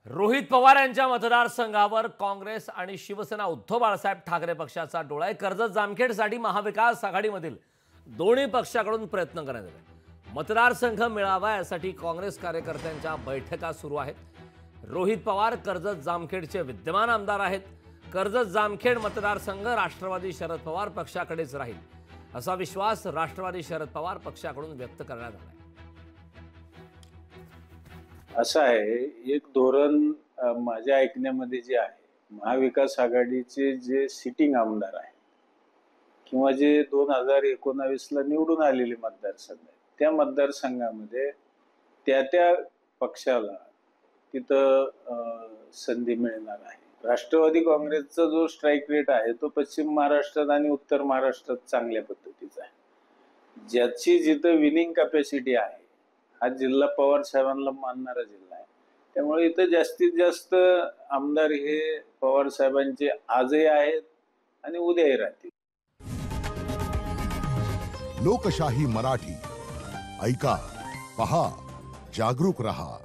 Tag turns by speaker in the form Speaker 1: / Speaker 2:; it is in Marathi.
Speaker 1: रोहित पवार यांच्या मतदारसंघावर काँग्रेस आणि शिवसेना उद्धव बाळासाहेब ठाकरे पक्षाचा डोळा आहे। कर्जत जामखेडसाठी महाविकास आघाडीमधील दोन्ही पक्षाकडून प्रयत्न करण्यात आले। मतदारसंघ मिळावा यासाठी काँग्रेस कार्यकर्त्यांच्या बैठका सुरू आहेत। रोहित पवार कर्जत जामखेडचे विद्यमान आमदार आहेत। कर्जत जामखेड मतदारसंघ राष्ट्रवादी शरद पवार पक्षाकडेच राहील असा विश्वास राष्ट्रवादी शरद पवार पक्षाकडून व्यक्त करण्यात आला आहे।
Speaker 2: असं आहे, एक धोरण माझ्या ऐकण्यामध्ये जे आहे, महाविकास आघाडीचे जे सिटिंग आमदार आहे किंवा जे 2019ला निवडून आलेले मतदारसंघ आहेत, त्या मतदारसंघामध्ये त्या पक्षाला तिथं संधी मिळणार आहे। राष्ट्रवादी काँग्रेसचा जो स्ट्राईक रेट आहे तो पश्चिम महाराष्ट्रात आणि उत्तर महाराष्ट्रात चांगल्या पद्धतीचा आहे। ज्याची जिथं विनिंग कॅपॅसिटी आहे, हा जिल्हा पवार साहेबांना मानणारा जिल्हा आहे, त्यामुळे इथं जास्तीत जास्त आमदार हे पवार साहेबांचे आजही आहेत आणि उद्याही राहतील।
Speaker 3: लोकशाही मराठी ऐका, पहा, जागरूक रहा।